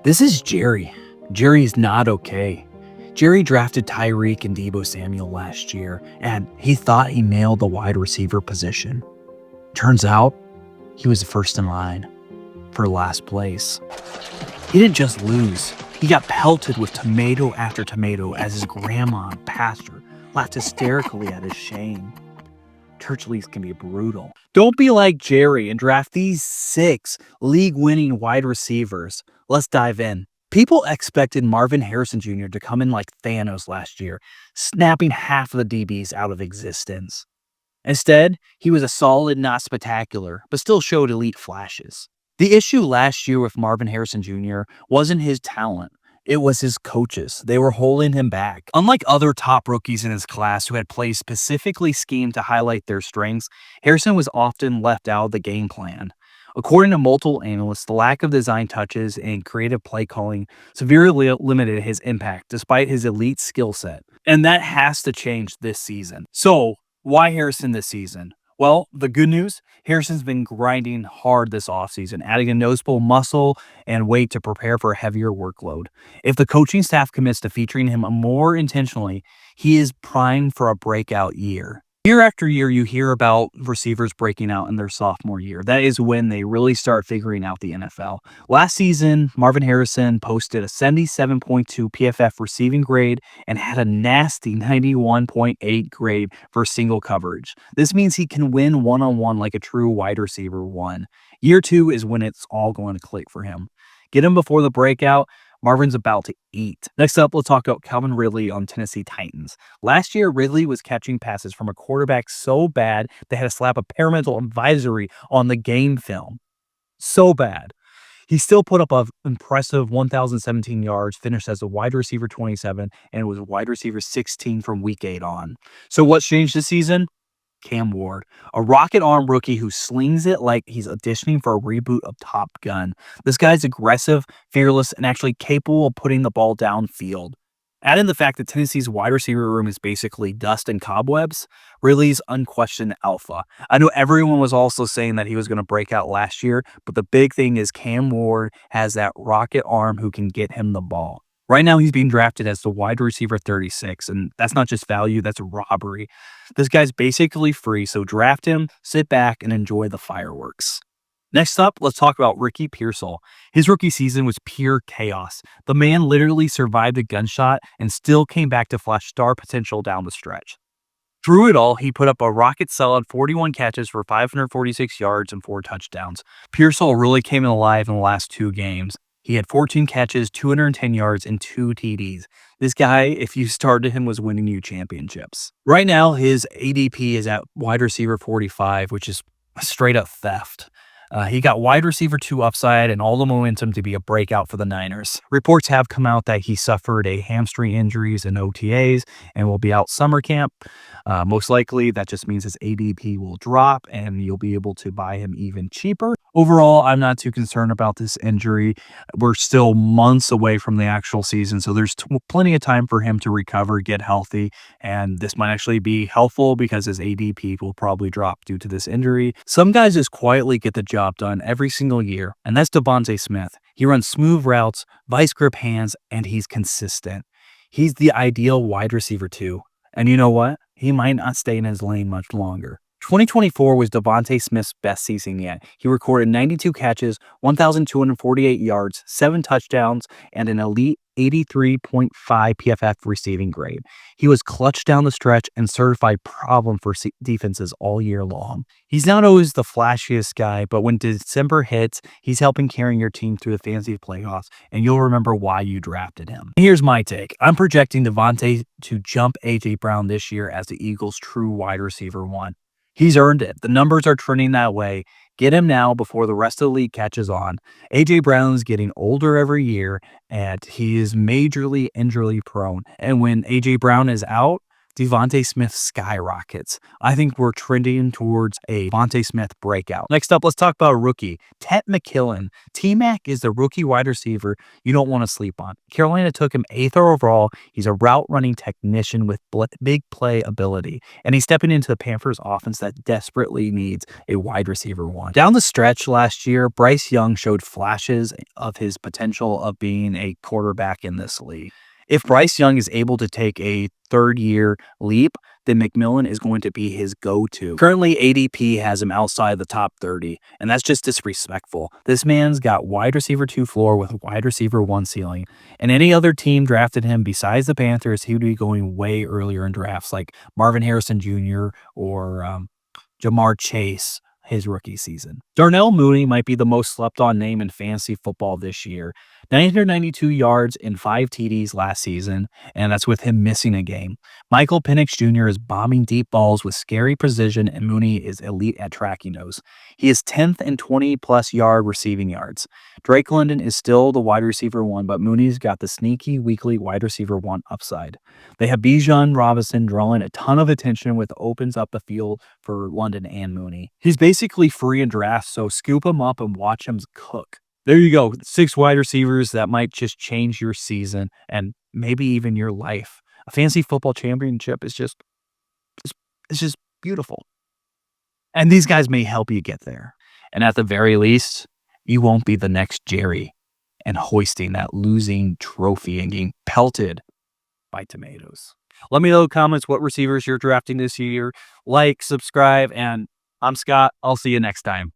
This is Jerry. Jerry's not okay. Jerry drafted Tyreek and Deebo Samuel last year, and he thought he nailed the wide receiver position. Turns out, he was first in line for last place. He didn't just lose. He got pelted with tomato after tomato as his grandma and pastor laughed hysterically at his shame. Church leagues can be brutal. Don't be like Jerry and draft these 6 league-winning wide receivers. Let's dive in. People expected Marvin Harrison Jr. to come in like Thanos last year, snapping half of the DBs out of existence. Instead, he was a solid, not spectacular, but still showed elite flashes. The issue last year with Marvin Harrison Jr. wasn't his talent. It was his coaches. They were holding him back. Unlike other top rookies in his class who had plays specifically schemed to highlight their strengths, Harrison was often left out of the game plan. According to multiple analysts, the lack of design touches and creative play calling severely limited his impact despite his elite skill set. And that has to change this season. So, why Harrison this season? Well, the good news, Harrison's been grinding hard this offseason, adding a noticeable muscle and weight to prepare for a heavier workload. If the coaching staff commits to featuring him more intentionally, he is primed for a breakout year. Year after year, you hear about receivers breaking out in their sophomore year. That is when they really start figuring out the NFL. Last season, Marvin Harrison posted a 77.2 PFF receiving grade and had a nasty 91.8 grade for single coverage. This means he can win one-on-one like a true wide receiver one. Year 2 is when it's all going to click for him. Get him before the breakout. Marvin's about to eat. Next up, let's talk about Calvin Ridley on Tennessee Titans. Last year, Ridley was catching passes from a quarterback so bad they had to slap a parental advisory on the game film. So bad. He still put up an impressive 1,017 yards, finished as a wide receiver 27, and was wide receiver 16 from week 8 on. So what's changed this season? Cam Ward, a rocket arm rookie who slings it like he's auditioning for a reboot of Top Gun. This guy's aggressive, fearless, and actually capable of putting the ball downfield. Add in the fact that Tennessee's wide receiver room is basically dust and cobwebs, Ridley's unquestioned alpha. I know everyone was also saying that he was going to break out last year, but the big thing is Cam Ward has that rocket arm who can get him the ball. Right now, he's being drafted as the wide receiver 36, and that's not just value, that's robbery. This guy's basically free, so draft him, sit back, and enjoy the fireworks. Next up, let's talk about Ricky Pearsall. His rookie season was pure chaos. The man literally survived a gunshot and still came back to flash star potential down the stretch. Through it all, he put up a rocket solid 41 catches for 546 yards and 4 touchdowns. Pearsall really came alive in the last 2 games. He had 14 catches, 210 yards, and 2 TDs. This guy, if you started him, was winning you championships. Right now, his ADP is at wide receiver 45, which is straight up theft. He got wide receiver 2 upside and all the momentum to be a breakout for the Niners. Reports have come out that he suffered a hamstring injuries in OTAs and will be out summer camp. Most likely, that just means his ADP will drop and you'll be able to buy him even cheaper. Overall, I'm not too concerned about this injury. We're still months away from the actual season, so there's plenty of time for him to recover, get healthy, and this might actually be helpful because his ADP will probably drop due to this injury. Some guys just quietly get the job done every single year, and that's DeVonta Smith. He runs smooth routes, vice grip hands, and he's consistent. He's the ideal wide receiver too. And you know what? He might not stay in his lane much longer. 2024 was DeVonta Smith's best season yet. He recorded 92 catches, 1,248 yards, 7 touchdowns, and an elite 83.5 PFF receiving grade. He was clutch down the stretch and certified problem for defenses all year long. He's not always the flashiest guy, but when December hits, he's helping carrying your team through the fantasy playoffs, and you'll remember why you drafted him. Here's my take. I'm projecting DeVonta to jump A.J. Brown this year as the Eagles' true wide receiver 1. He's earned it. The numbers are trending that way. Get him now before the rest of the league catches on. A.J. Brown's getting older every year, and he is majorly injury prone. And when A.J. Brown is out, DeVonta Smith skyrockets. I think we're trending towards a DeVonta Smith breakout. Next up, let's talk about a rookie. Tet McMillan. T-Mac is the rookie wide receiver you don't want to sleep on. Carolina took him 8th overall. He's a route running technician with big play ability, and he's stepping into the Panthers offense that desperately needs a wide receiver one. Down the stretch last year, Bryce Young showed flashes of his potential of being a quarterback in this league. If Bryce Young is able to take a third-year leap, then McMillan is going to be his go-to. Currently, ADP has him outside the top 30, and that's just disrespectful. This man's got wide receiver 2 floor with wide receiver 1 ceiling, and any other team drafted him besides the Panthers, he would be going way earlier in drafts like Marvin Harrison Jr. or Jamar Chase his rookie season. Darnell Mooney might be the most slept on name in fantasy football this year. 992 yards and 5 TDs last season, and that's with him missing a game. Michael Penix Jr. is bombing deep balls with scary precision, and Mooney is elite at tracking those. He is 10th in 20-plus yard receiving yards. Drake London is still the wide receiver 1, but Mooney's got the sneaky weekly wide receiver 1 upside. They have Bijan Robinson drawing a ton of attention, which opens up the field for London and Mooney. He's basically free in drafts, so scoop him up and watch him cook. There you go. 6 wide receivers that might just change your season and maybe even your life. A fantasy football championship is just beautiful. And these guys may help you get there. And at the very least, you won't be the next Jerry and hoisting that losing trophy and getting pelted by tomatoes. Let me know in the comments what receivers you're drafting this year. Like, subscribe, and I'm Scott. I'll see you next time.